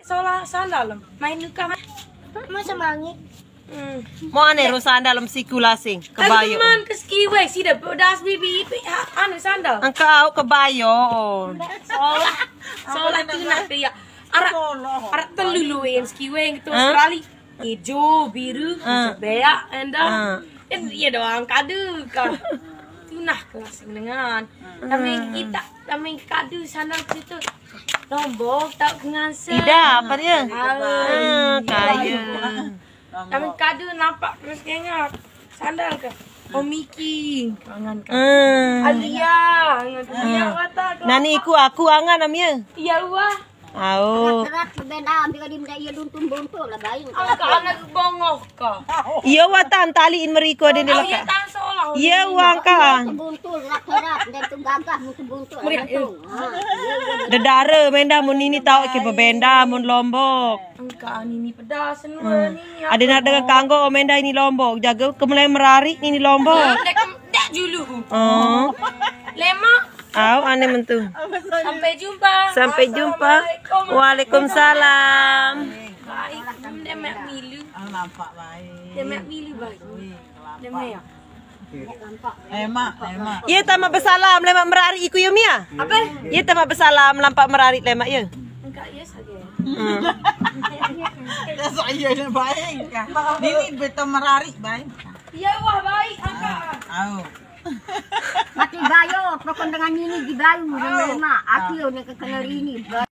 Solah sandal main nuka mah. Masa mangi. Mo ane ro sandal sikulasing kabayo. Man ke skiwe sida das bibi anu sandal. Angka au kabayo. Solah tuna ya. Arak teluluin skiwe gitu sekali. Hijau, biru, beak, endah. Iya doang kadu kan. Tunah kelas dengan. Kami kadu sandal situ. Lombok tak nganser. Ida apa dia? Kaya. Kami kadu nampak terus ingat sandal ke. Miki kangen kan. Alia, Alia watak. Nani aku angan namanya. Iya wah. Au. Kerat benda ambil di iya duntum buntu lah bayi. Angka anak bongoh ka. Iya watan taliin meriko den Iya dilaka. tan seolah. Iya wangka. Buntu rat dan tung gagah mutu buntu. Dedare menda mun ini tau ke bebenda mun Lombok. Angka ini pedas semua ni. Ada nak dengan kanggo menda ini Lombok. Jaga kemulai merari ini Lombok. Dak julu. Oh. Lemak. Au ane mentu. Sampai jumpa. Sampai jumpa. Waalaikumsalam. Baik, demek milu. Nampak baik. Demek milu baik. Demek ya. Emak. Iya tamak bersalam lemak merari iku ya Mia. Apa? Iya tamak bersalam lampak merari lemak ya. Enggak ya saja. Saya yang baik. Ini betul merarik baik. Iya wah baik angka. Au. Mati bayo, pokok dengan ini di bayu, mak. Akio ni kekenal ini.